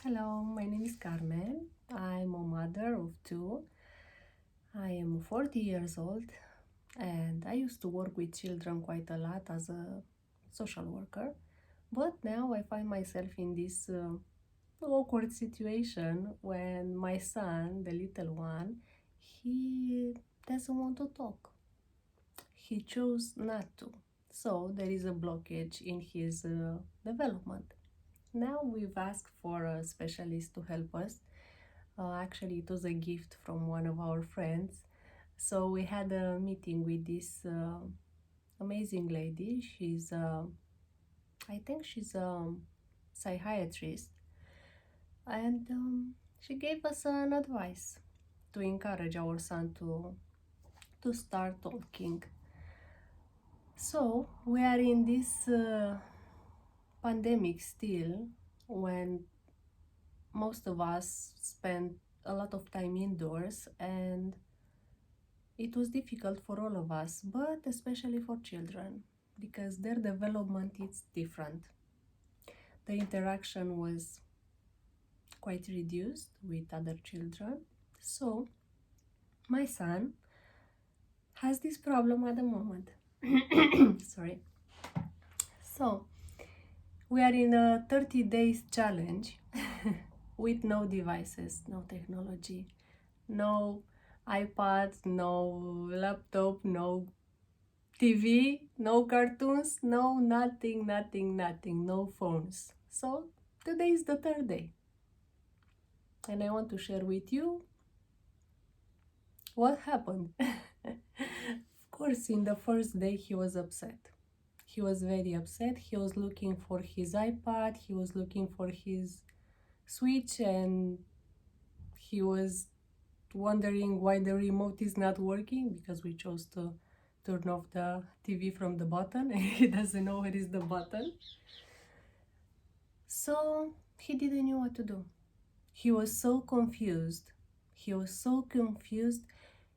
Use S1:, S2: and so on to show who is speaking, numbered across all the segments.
S1: Hello, my name is Carmen. I'm a mother of two. I am 40 years old and I used to work with children quite a lot as a social worker. But now I find myself in this awkward situation when my son, the little one, he doesn't want to talk. He chose not to. So there is a blockage in his development. Now we've asked for a specialist to help us. Actually, it was a gift from one of our friends. So we had a meeting with this amazing lady. I think she's a psychiatrist, and she gave us an advice to encourage our son to start talking. So we are in this pandemic still, when most of us spend a lot of time indoors, and it was difficult for all of us, but especially for children because their development is different. The interaction was quite reduced with other children. So my son has this problem at the moment. Sorry. So we are in a 30 days challenge with no devices, no technology, no iPad, no laptop, no TV, no cartoons, no nothing, no phones. So today is the third day. And I want to share with you what happened. Of course, in the first day, he was upset. He was very upset. He was looking for his iPad, he was looking for his Switch, and he was wondering why the remote is not working because we chose to turn off the TV from the button and he doesn't know where is the button. So he didn't know what to do. He was so confused. He was so confused.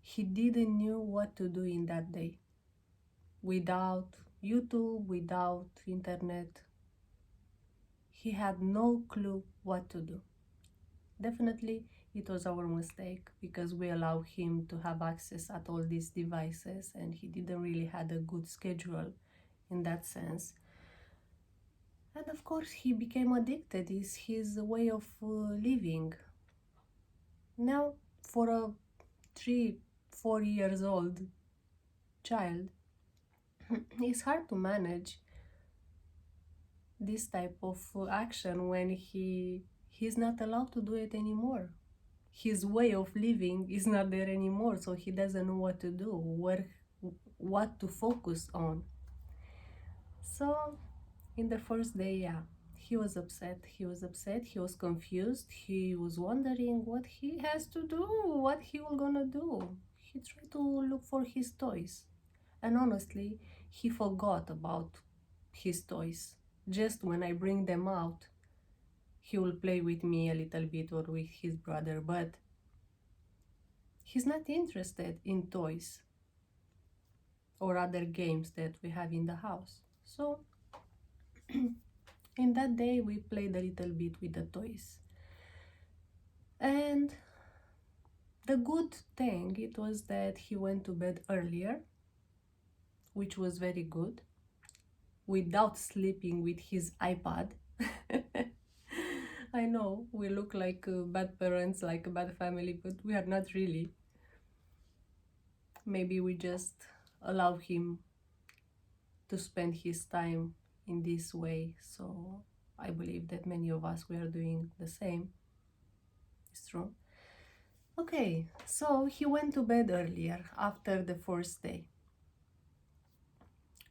S1: He didn't know what to do in that day. Without YouTube, without internet, he had no clue what to do. Definitely, it was our mistake because we allowed him to have access at all these devices, and he didn't really had a good schedule in that sense. And of course, he became addicted. It's his way of living. Now, for a 3-4 years old child, it's hard to manage this type of action when he's not allowed to do it anymore. His way of living is not there anymore, so he doesn't know what to do, what to focus on. So in the first day, yeah, he was upset, he was confused, he was wondering what he has to do, what he was gonna do. He tried to look for his toys, and honestly, he forgot about his toys. Just when I bring them out, he will play with me a little bit or with his brother, but he's not interested in toys or other games that we have in the house. So in that day we played a little bit with the toys, and the good thing it was that he went to bed earlier, which was very good, without sleeping with his iPad. I know we look like bad parents, like a bad family, but we are not really. Maybe we just allow him to spend his time in this way. So I believe that many of us, we are doing the same. It's true. Okay, so he went to bed earlier after the first day.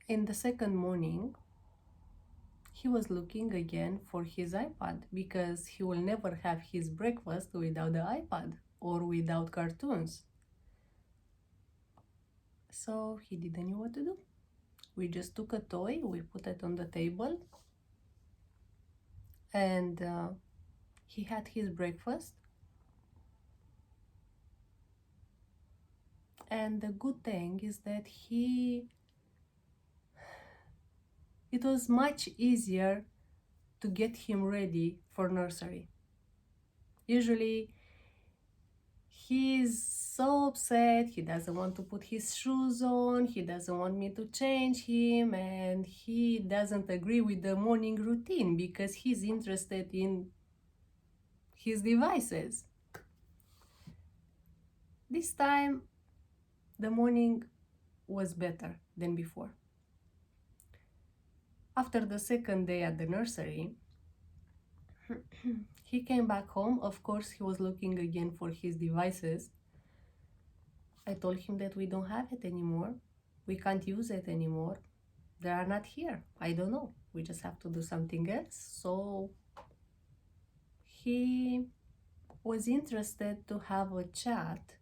S1: In the second morning, he was looking again for his iPad because he will never have his breakfast without the iPad or without cartoons. So he didn't know what to do. We just took a toy, we put it on the table, and he had his breakfast. And the good thing is that it was much easier to get him ready for nursery. Usually he's so upset, he doesn't want to put his shoes on, he doesn't want me to change him, and he doesn't agree with the morning routine because he's interested in his devices. This time, the morning was better than before. After the second day at the nursery, he came back home. Of course, he was looking again for his devices. I told him that we don't have it anymore. We can't use it anymore. They are not here. I don't know. We just have to do something else. So he was interested to have a chat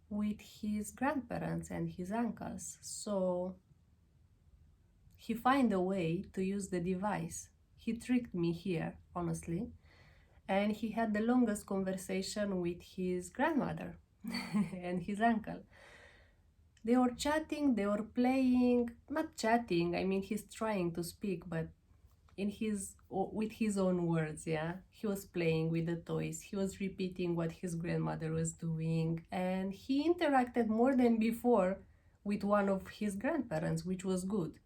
S1: with his grandparents and his uncles. So he find a way to use the device. He tricked me here, honestly. And he had the longest conversation with his grandmother and his uncle. They were chatting, they were playing, not chatting, I mean he's trying to speak, but with his own words, yeah. He was playing with the toys, he was repeating what his grandmother was doing, and he interacted more than before with one of his grandparents, which was good.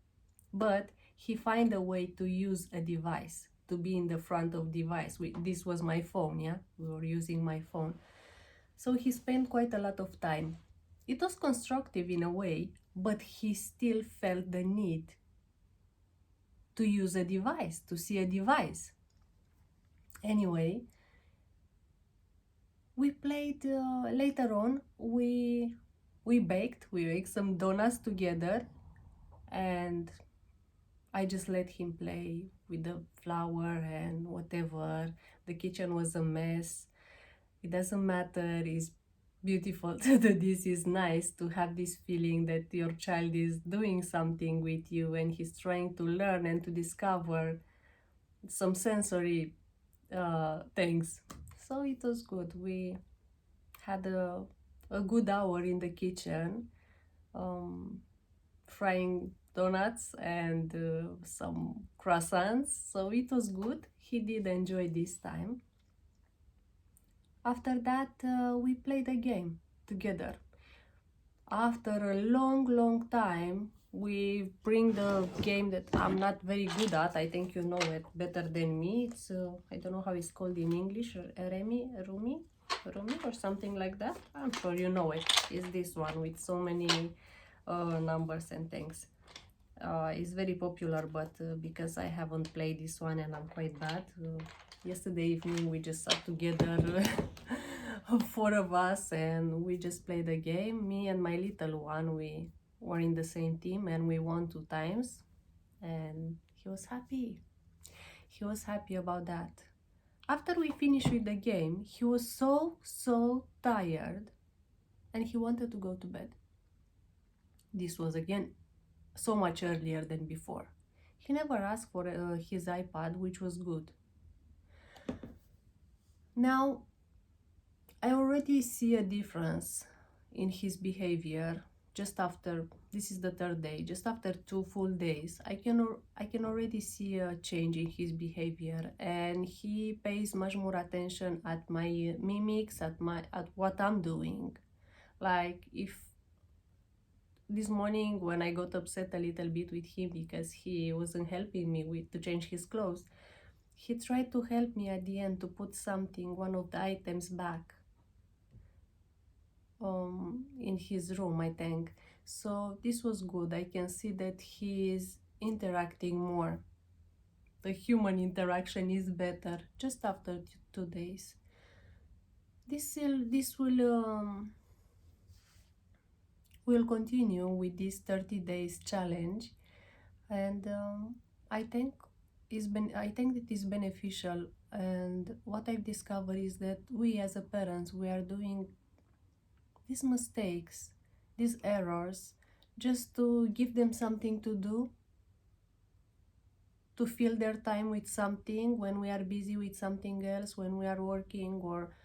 S1: But he find a way to use a device, to be in the front of device. This was my phone, yeah, we were using my phone. So he spent quite a lot of time. It was constructive in a way, but he still felt the need to use a device, to see a device. Anyway, we played, later on, we baked some donuts together, and I just let him play with the flour and whatever. The kitchen was a mess. It doesn't matter, it's beautiful to do this. Is nice to have this feeling that your child is doing something with you and he's trying to learn and to discover some sensory things. So it was good. We had a good hour in the kitchen, frying donuts and some croissants. So it was good. He did enjoy this time. After that, we played a game together. After a long time, we bring the game that I'm not very good at. I think you know it better than me. It's I don't know how it's called in English. Rumi, or something like that. I'm sure you know it. It's this one with so many numbers and things. It's very popular, but because I haven't played this one and I'm quite bad, yesterday evening we just sat together, four of us, and we just played a game. Me and my little one, we were in the same team and we won 2 times, and he was happy. He was happy about that. After we finished with the game, he was so tired and he wanted to go to bed. This was again so much earlier than before. He never asked for his iPad, which was good. Now, I already see a difference in his behavior just after, this is the third day, just after 2 full days. I can already see a change in his behavior, and he pays much more attention at my mimics, at what I'm doing. Like if this morning when I got upset a little bit with him because he wasn't helping me to change his clothes, he tried to help me at the end to put one of the items back in his room, I think. So this was good. I can see that he is interacting more. The human interaction is better just after 2 days. This will continue with this 30 days challenge, and I think it is beneficial. And what I've discovered is that we as a parents, we are doing these mistakes, these errors, just to give them something to do, to fill their time with something when we are busy with something else, when we are working, or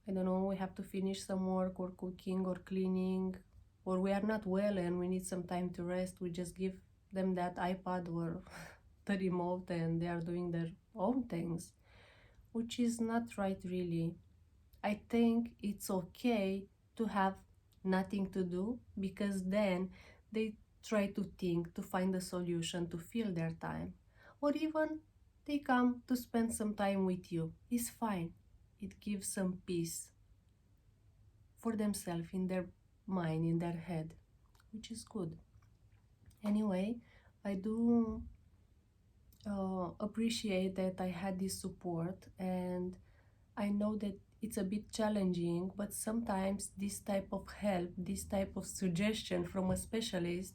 S1: I don't know, we have to finish some work or cooking or cleaning, or we are not well and we need some time to rest. We just give them that iPad or the remote and they are doing their own things. which is not right really. I think it's okay to have nothing to do, because then they try to think, to find a solution to fill their time. Or even they come to spend some time with you. It's fine. It gives some peace for themselves in their mind, in their head, which is good. Anyway, I do appreciate that I had this support, and I know that it's a bit challenging, but sometimes this type of help, this type of suggestion from a specialist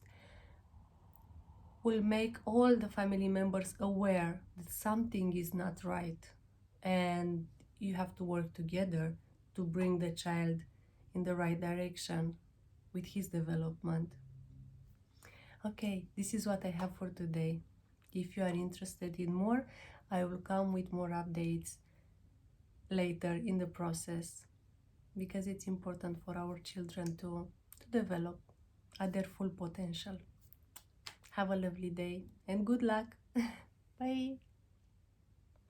S1: will make all the family members aware that something is not right, and you have to work together to bring the child in the right direction with his development. Okay, this is what I have for today. If you are interested in more, I will come with more updates later in the process, because it's important for our children to develop at their full potential. Have a lovely day and good luck. Bye.